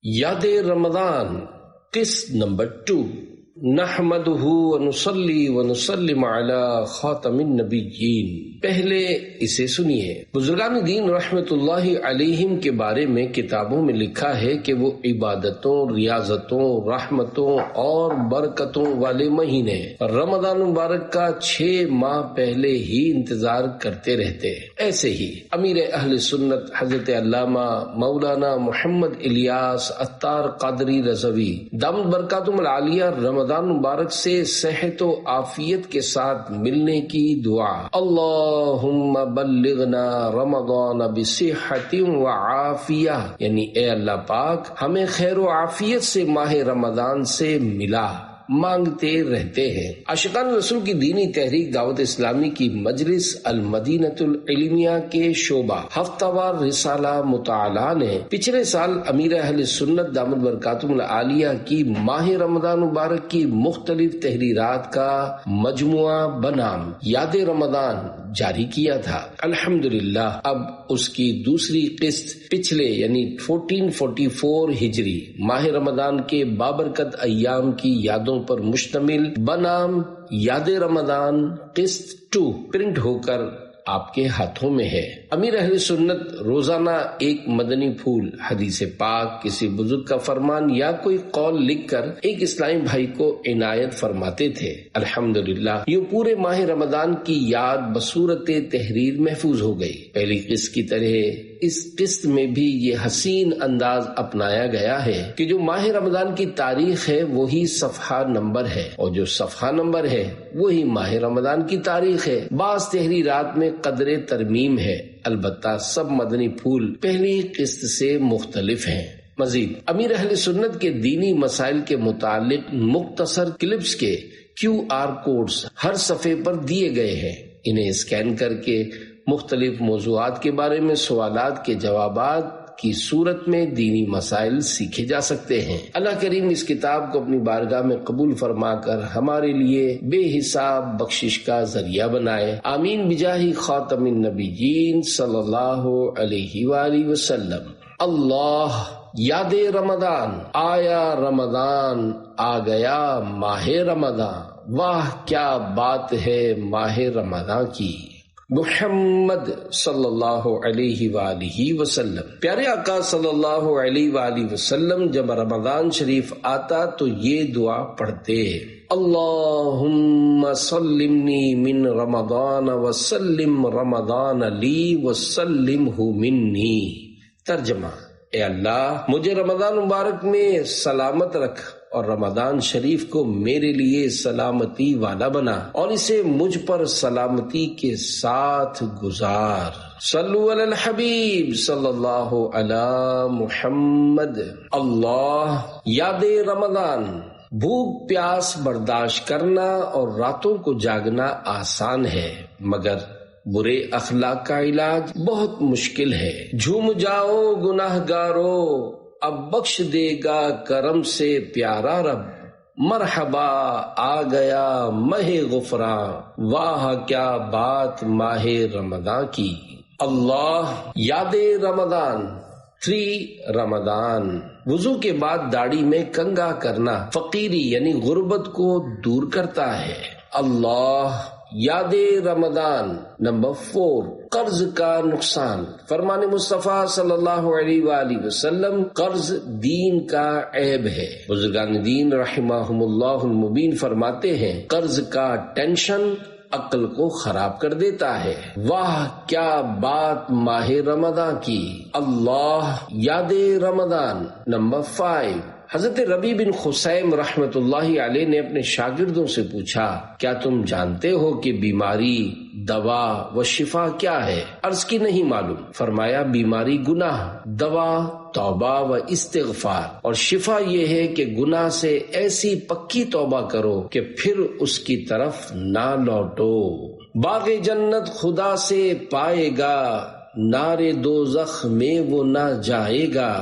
یاد رمضان قسط نمبر 2 نحمدہ ونصلی ونسلم علی خاتم النبیین۔ پہلے اسے سنیے۔ بزرگان دین رحمت اللہ علیہم کے بارے میں کتابوں میں لکھا ہے کہ وہ عبادتوں، ریاضتوں، رحمتوں اور برکتوں والے مہینے رمضان مبارک کا 6 ماہ پہلے ہی انتظار کرتے رہتے۔ ایسے ہی امیر اہل سنت حضرت علامہ مولانا محمد الیاس عطار قادری رضوی دامت برکاتہم العالیہ رمضان مبارک سے صحت و عافیت کے ساتھ ملنے کی دعا، اللہم بلغنا رمضان بصحت و عافیہ، یعنی اے اللہ پاک ہمیں خیر و عافیت سے ماہ رمضان سے ملا، مانگتے رہتے ہیں۔ عاشقان رسول کی دینی تحریک دعوت اسلامی کی مجلس المدینۃ العلمیہ کے شعبہ ہفتہ وار رسالہ مطالعہ نے پچھلے سال امیر اہل سنت دامت برکاتہم العالیہ کی ماہ رمضان مبارک کی مختلف تحریرات کا مجموعہ بنام یاد رمضان جاری کیا تھا۔ الحمدللہ اب اس کی دوسری قسط پچھلے یعنی 1444 ہجری ماہ رمضان کے بابرکت ایام کی یادوں پر مشتمل بنام یاد رمضان قسط 2 پرنٹ ہو کر آپ کے ہاتھوں میں ہے۔ امیر اہل سنت روزانہ ایک مدنی پھول، حدیث پاک، کسی بزرگ کا فرمان یا کوئی قول لکھ کر ایک اسلامی بھائی کو عنایت فرماتے تھے۔ الحمدللہ یہ پورے ماہ رمضان کی یاد بصورت تحریر محفوظ ہو گئی۔ پہلی قسط کی طرح اس قسط میں بھی یہ حسین انداز اپنایا گیا ہے کہ جو ماہ رمضان کی تاریخ ہے وہی صفحہ نمبر ہے، اور جو صفحہ نمبر ہے وہی ماہ رمضان کی تاریخ ہے۔ بعض تحریرات میں قدر ترمیم ہے، البتہ سب مدنی پھول پہلی قسط سے مختلف ہیں۔ مزید امیر اہل سنت کے دینی مسائل کے متعلق مختصر کلپس کے QR کوڈز ہر صفحے پر دیے گئے ہیں۔ انہیں اسکین کر کے مختلف موضوعات کے بارے میں سوالات کے جوابات کی صورت میں دینی مسائل سیکھے جا سکتے ہیں۔ اللہ کریم اس کتاب کو اپنی بارگاہ میں قبول فرما کر ہمارے لیے بے حساب بخشش کا ذریعہ بنائے، آمین بجاہ خاتم النبیین صلی اللہ علیہ وآلہ وسلم۔ اللہ یاد رمضان، آیا رمضان، آ گیا ماہ رمضان، واہ کیا بات ہے ماہ رمضان کی۔ محمد صلی اللہ علیہ وآلہ وسلم، پیارے آقا صلی اللہ علیہ وآلہ وسلم جب رمضان شریف آتا تو یہ دعا پڑھتے، اللہم سلمنی من رمضان وسلم رمضان لی وسلمہ منی۔ ترجمہ، اے اللہ مجھے رمضان مبارک میں سلامت رکھ اور رمضان شریف کو میرے لیے سلامتی والا بنا اور اسے مجھ پر سلامتی کے ساتھ گزار۔ صلو علی الحبیب صلی اللہ علی محمد۔ اللہ یاد رمضان، بھوک پیاس برداشت کرنا اور راتوں کو جاگنا آسان ہے، مگر برے اخلاق کا علاج بہت مشکل ہے۔ جھوم جاؤ گناہ گارو، اب بخش دے گا کرم سے پیارا رب، مرحبا آ گیا ماہ غفران، واہ کیا بات ماہ رمضان کی۔ اللہ یاد رمضان 3 رمضان، وضو کے بعد داڑھی میں کنگھا کرنا فقیری یعنی غربت کو دور کرتا ہے۔ اللہ یاد رمضان نمبر 4 قرض کا نقصان، فرمان مصطفیٰ صلی اللہ علیہ وآلہ وسلم، قرض دین کا عیب ہے۔ بزرگان دین رحمہم اللہ المبین فرماتے ہیں قرض کا ٹینشن عقل کو خراب کر دیتا ہے۔ واہ کیا بات ماہ رمضان کی۔ اللہ یاد رمضان نمبر 5 حضرت ربیع بن خثیم رحمت اللہ علیہ نے اپنے شاگردوں سے پوچھا، کیا تم جانتے ہو کہ بیماری، دوا و شفا کیا ہے؟ عرض کی نہیں معلوم۔ فرمایا بیماری گناہ، دوا توبہ و استغفار، اور شفا یہ ہے کہ گناہ سے ایسی پکی توبہ کرو کہ پھر اس کی طرف نہ لوٹو۔ باغ جنت خدا سے پائے گا، نارے دوزخ میں وہ نہ جائے گا،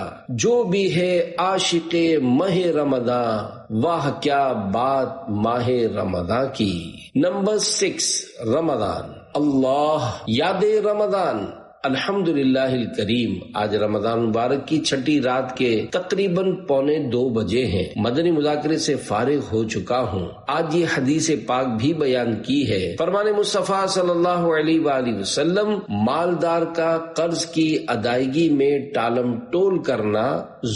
جو بھی ہے عاشق ماہ رمضان، واہ کیا بات ماہ رمضان کی۔ نمبر 6 رمضان، اللہ یاد رمضان، الحمدللہ الکریم، آج رمضان مبارک کی چھٹی رات کے تقریباً 1:45 بجے ہیں۔ مدنی مذاکرے سے فارغ ہو چکا ہوں۔ آج یہ حدیث پاک بھی بیان کی ہے۔ فرمان مصطفیٰ صلی اللہ علیہ وآلہ وسلم، مالدار کا قرض کی ادائیگی میں ٹالم ٹول کرنا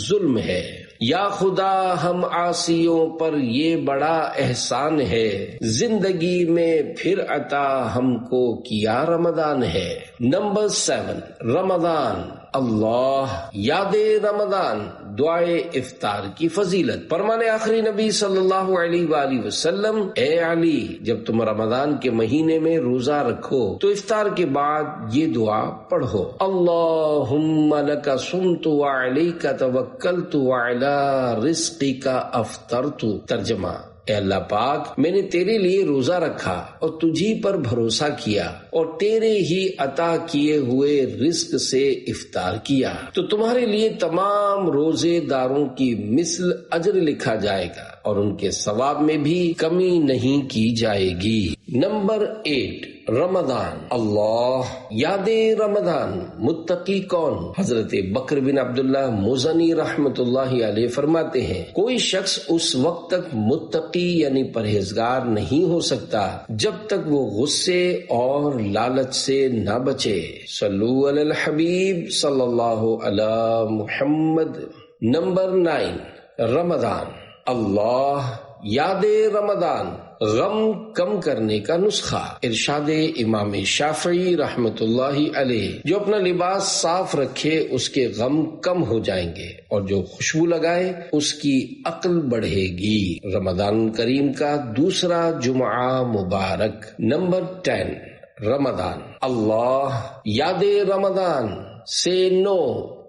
ظلم ہے۔ یا خدا ہم عاصیوں پر یہ بڑا احسان ہے، زندگی میں پھر عطا ہم کو کیا رمضان ہے۔ نمبر 7، رمضان اللہ یاد رمضان دعائے افطار کی فضیلت۔ فرمان آخری نبی صلی اللہ علیہ وآلہ وسلم، اے علی، جب تم رمضان کے مہینے میں روزہ رکھو تو افطار کے بعد یہ دعا پڑھو، اللہم لک صمت وعلیک توکلت وعلی رزقک افطرت۔ ترجمہ، اے اللہ پاک، میں نے تیرے لیے روزہ رکھا اور تجھی پر بھروسہ کیا اور تیرے ہی عطا کیے ہوئے رزق سے افطار کیا، تو تمہارے لیے تمام روزے داروں کی مثل اجر لکھا جائے گا اور ان کے ثواب میں بھی کمی نہیں کی جائے گی۔ نمبر 8، رمضان اللہ یاد رمضان متقی کون؟ حضرت بکر بن عبداللہ مزنی رحمت اللہ علیہ فرماتے ہیں، کوئی شخص اس وقت تک متقی یعنی پرہیزگار نہیں ہو سکتا جب تک وہ غصے اور لالچ سے نہ بچے۔ صلو علی الحبیب صلی اللہ علی محمد۔ نمبر 9، رمضان اللہ یاد رمضان غم کم کرنے کا نسخہ۔ ارشاد امام شافعی رحمت اللہ علیہ، جو اپنا لباس صاف رکھے اس کے غم کم ہو جائیں گے اور جو خوشبو لگائے اس کی عقل بڑھے گی۔ رمضان کریم کا دوسرا جمعہ مبارک۔ نمبر 10، رمضان اللہ یاد رمضان سے نو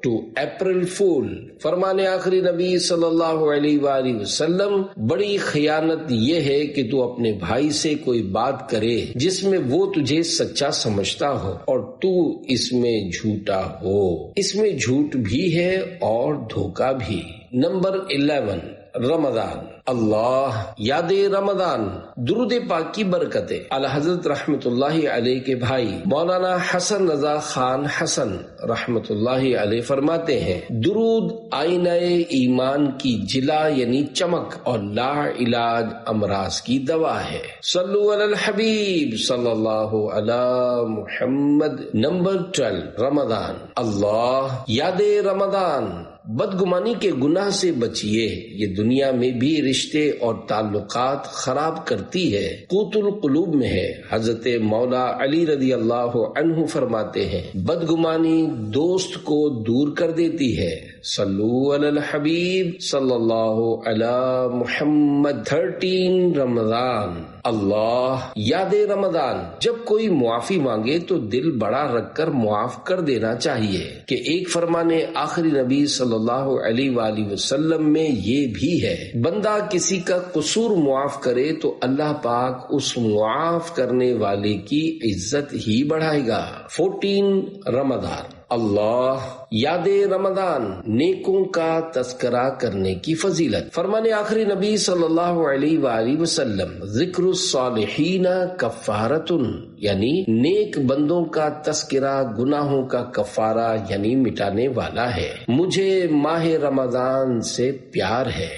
ٹو اپریل فول۔ فرمان آخری نبی صلی اللہ علیہ وآلہ وسلم، بڑی خیانت یہ ہے کہ تو اپنے بھائی سے کوئی بات کرے جس میں وہ تجھے سچا سمجھتا ہو اور تو اس میں جھوٹا ہو۔ اس میں جھوٹ بھی ہے اور دھوکا بھی۔ نمبر 11، رمضان اللہ یاد رمضان درود پاک کی برکتیں۔ اعلی حضرت رحمت اللہ علیہ کے بھائی مولانا حسن رضا خان حسن رحمت اللہ علیہ فرماتے ہیں، درود آئینہ ایمان کی جلا یعنی چمک اور لا علاج امراض کی دوا ہے۔ صلو علی الحبیب صلی اللہ علی محمد۔ نمبر 12، رمضان اللہ یاد رمضان بدگمانی کے گناہ سے بچیے، یہ دنیا میں بھی رشتے اور تعلقات خراب کرتی ہے، قوت القلوب میں ہے۔ حضرت مولا علی رضی اللہ عنہ فرماتے ہیں، بدگمانی دوست کو دور کر دیتی ہے۔ صلو علی الحبیب صلی اللہ علی محمد۔ 13، رمضان اللہ یاد رمضان جب کوئی معافی مانگے تو دل بڑا رکھ کر معاف کر دینا چاہیے کہ ایک فرمان آخری نبی صلی اللہ علیہ وآلہ وسلم میں یہ بھی ہے، بندہ کسی کا قصور معاف کرے تو اللہ پاک اس معاف کرنے والے کی عزت ہی بڑھائے گا۔ 14، رمضان اللہ یاد رمضان نیکوں کا تذکرہ کرنے کی فضیلت۔ فرمان آخری نبی صلی اللہ علیہ وآلہ وسلم، ذکر الصالحین کفارۃ، یعنی نیک بندوں کا تذکرہ گناہوں کا کفارہ یعنی مٹانے والا ہے۔ مجھے ماہ رمضان سے پیار ہے۔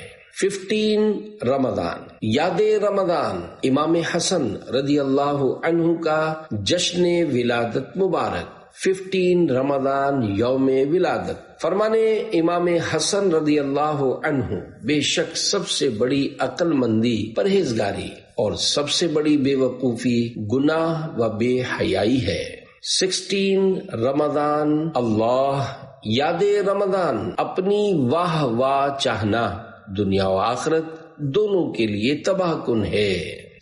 15، رمضان یاد رمضان امام حسن رضی اللہ عنہ کا جشن ولادت مبارک۔ 15 رمضان یوم ولادت۔ فرمانے امام حسن رضی اللہ عنہ، بے شک سب سے بڑی عقل مندی پرہیزگاری اور سب سے بڑی بے وقوفی گناہ و بے حیائی ہے۔ 16، رمضان اللہ یاد رمضان اپنی واہ واہ چاہنا دنیا و آخرت دونوں کے لیے تباہ کن ہے۔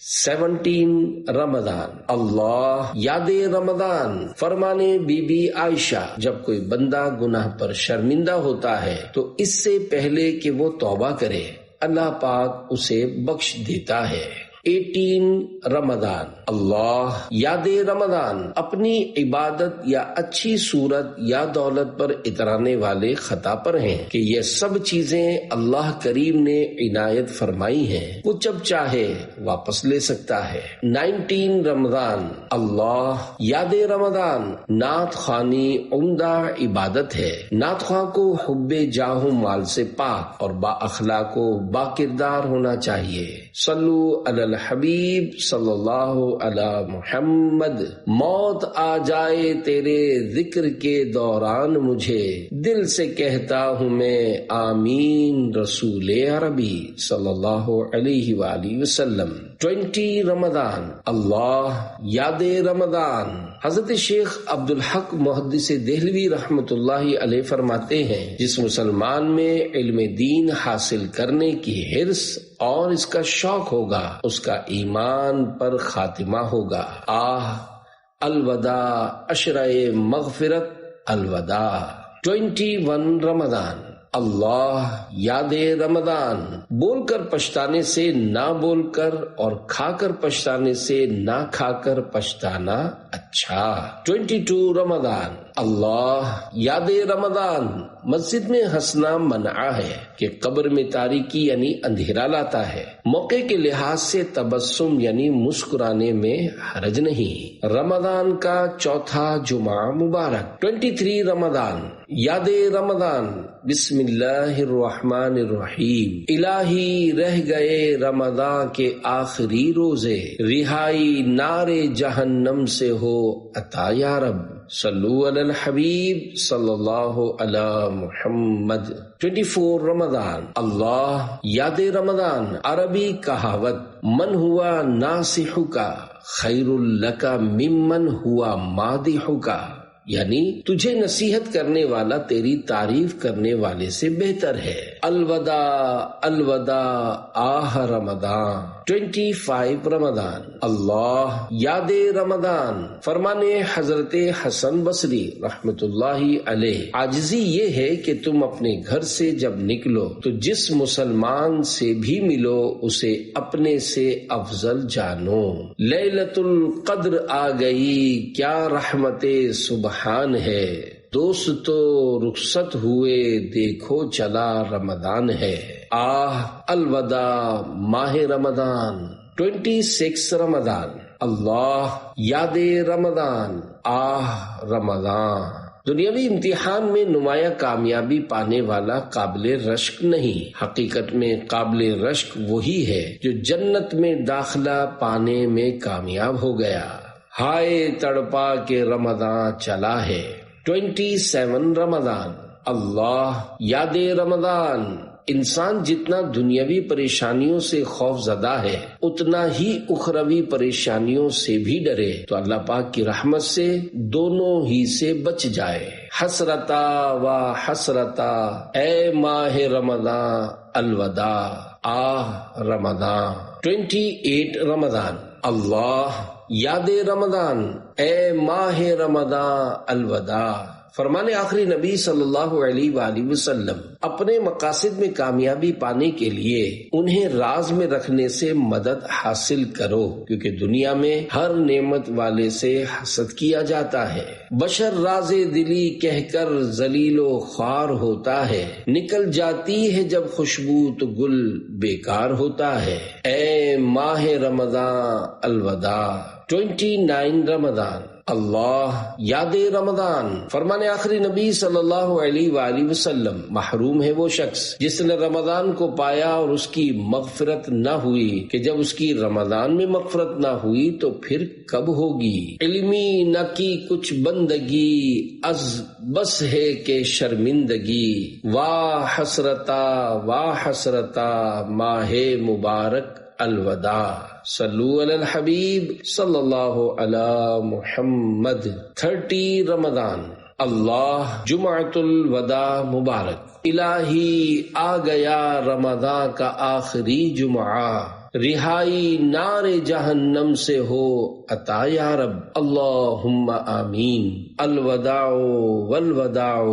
17، رمضان اللہ یاد رمضان فرمانے بی بی عائشہ، جب کوئی بندہ گناہ پر شرمندہ ہوتا ہے تو اس سے پہلے کہ وہ توبہ کرے اللہ پاک اسے بخش دیتا ہے۔ 18 رمضان اللہ یاد رمضان اپنی عبادت یا اچھی صورت یا دولت پر اترانے والے خطا پر ہیں کہ یہ سب چیزیں اللہ کریم نے عنایت فرمائی ہیں، وہ جب چاہے واپس لے سکتا ہے۔ 19 رمضان اللہ یاد رمضان نعت خوانی عمدہ عبادت ہے۔ نعت خواں کو حب جاہ و مال سے پاک اور با اخلاق و با کردار ہونا چاہیے۔ صلو علی الحبیب صلی اللہ علی محمد۔ موت آ جائے تیرے ذکر کے دوران مجھے، دل سے کہتا ہوں میں آمین رسول عربی صلی اللہ علیہ وآلہ وسلم۔ 20 رمضان اللہ یاد رمضان حضرت شیخ عبدالحق محدث دہلوی رحمۃ اللہ علیہ فرماتے ہیں، جس مسلمان میں علم دین حاصل کرنے کی حرص اور اس کا شوق ہوگا، اس کا ایمان پر خاتمہ ہوگا۔ الوداع عشرہ مغفرت الوداع۔ 21 رمضان اللہ یاد رمضان بول کر پچھتانے سے نہ بول کر اور کھا کر پچھتانے سے نہ کھا کر پچھتانا اچھا۔ 22 رمضان اللہ یاد رمضان مسجد میں ہنسنا منع ہے کہ قبر میں تاریکی یعنی اندھیرا لاتا ہے۔ موقع کے لحاظ سے تبسم یعنی مسکرانے میں حرج نہیں۔ رمضان کا چوتھا جمعہ مبارک۔ 23 رمضان یاد رمضان بسم اللہ الرحمن الرحیم۔ الہی رہ گئے رمضان کے آخری روزے، رہائی نار جہنم سے ہو عطا یا رب۔ صلو علی الحبیب صلی اللہ علی محمد۔ 24 رمضان اللہ یاد رمضان عربی کہاوت من ہوا ناصحک خیر لک ممن ہوا مادحک، یعنی تجھے نصیحت کرنے والا تیری تعریف کرنے والے سے بہتر ہے۔ الوداع الوداع آہ رمضان۔ 25 رمضان اللہ یاد رمضان فرمانے حضرت حسن بصری رحمت اللہ علیہ، عاجزی یہ ہے کہ تم اپنے گھر سے جب نکلو تو جس مسلمان سے بھی ملو اسے اپنے سے افضل جانو۔ لیلۃ القدر آ گئی کیا رحمت سبحان ہے، دوست تو رخصت ہوئے دیکھو چلا رمضان ہے۔ الوداع ماہ رمضان۔ 26 رمضان اللہ یاد رمضان رمضان دنیاوی امتحان میں نمایاں کامیابی پانے والا قابل رشک نہیں، حقیقت میں قابل رشک وہی ہے جو جنت میں داخلہ پانے میں کامیاب ہو گیا۔ ہائے تڑپا کے رمضان چلا ہے۔ 27 رمضان اللہ یاد رمضان انسان جتنا دنیاوی پریشانیوں سے خوف زدہ ہے اتنا ہی اخروی پریشانیوں سے بھی ڈرے تو اللہ پاک کی رحمت سے دونوں ہی سے بچ جائے۔ حسرتا و حسرتا اے ماہ رمضان الوداع رمضان۔ 28 رمضان اللہ یاد رمضان اے ماہ رمضان الوداع فرمانے آخری نبی صلی اللہ علیہ وآلہ وسلم اپنے مقاصد میں کامیابی پانے کے لیے انہیں راز میں رکھنے سے مدد حاصل کرو، کیونکہ دنیا میں ہر نعمت والے سے حسد کیا جاتا ہے۔ بشر راز دلی کہہ کر ذلیل و خوار ہوتا ہے، نکل جاتی ہے جب خوشبو تو گل بیکار ہوتا ہے۔ اے ماہ رمضان الوداع۔ 29 رمضان اللہ یاد رمضان فرمانے آخری نبی صلی اللہ علیہ وآلہ وسلم محروم ہے وہ شخص جس نے رمضان کو پایا اور اس کی مغفرت نہ ہوئی، کہ جب اس کی رمضان میں مغفرت نہ ہوئی تو پھر کب ہوگی۔ علمی نہ کی کچھ بندگی از بس ہے کہ شرمندگی، واہ حسرتا ماہ مبارک الوداع۔ صلو علی الحبیب صلی اللہ علی محمد۔ 30 رمضان اللہ جمعۃ الوداع مبارک۔ الہی آ گیا رمضان کا آخری جمعہ، رہائی نار جہنم سے ہو عطا یا رب، اللہم آمین۔ الوداع والوداع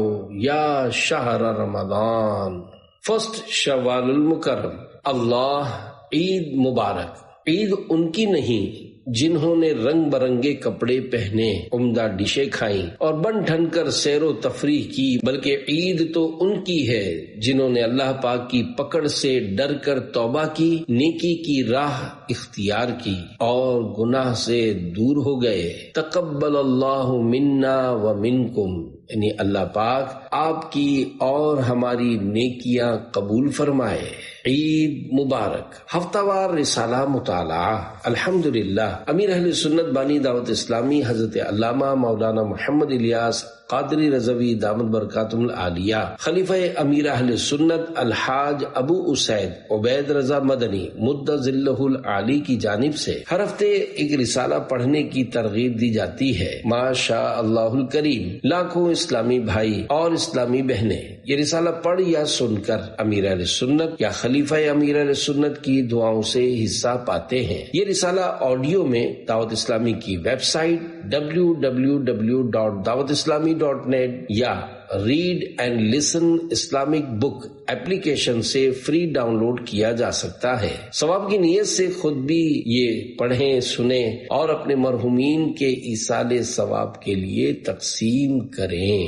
یا شہر رمضان۔ 1 شوال المکرم اللہ عید مبارک۔ عید ان کی نہیں جنہوں نے رنگ برنگے کپڑے پہنے، عمدہ ڈشیں کھائیں اور بن ٹھن کر سیر و تفریح کی، بلکہ عید تو ان کی ہے جنہوں نے اللہ پاک کی پکڑ سے ڈر کر توبہ کی، نیکی کی راہ اختیار کی اور گناہ سے دور ہو گئے۔ تقبل اللہ منا و منکم، یعنی اللہ پاک آپ کی اور ہماری نیکیاں قبول فرمائے۔ عید مبارک۔ ہفتہ وار رسالہ مطالعہ۔ الحمدللہ امیر اہل سنت بانی دعوت اسلامی حضرت علامہ مولانا محمد الیاس قادری رضوی دامت برکاتہم العالیہ، خلیفہ امیر اہل سنت الحاج ابو اسید عبید رضا مدنی مد ظلہ العالی کی جانب سے ہر ہفتے ایک رسالہ پڑھنے کی ترغیب دی جاتی ہے۔ ماشاء اللہ الکریم، لاکھوں اسلامی بھائی اور اسلامی بہنیں یہ رسالہ پڑھ یا سن کر امیر اہل سنت یا خلیفہ امیر اہل سنت کی دعاؤں سے حصہ پاتے ہیں۔ یہ رسالہ آڈیو میں دعوت اسلامی کی ویب سائٹ www.dawatislami.net یا read and listen Islamic book application سے فری ڈاؤن لوڈ کیا جا سکتا ہے۔ ثواب کی نیت سے خود بھی یہ پڑھیں، سنیں اور اپنے مرحومین کے ایصال ثواب کے لیے تقسیم کریں۔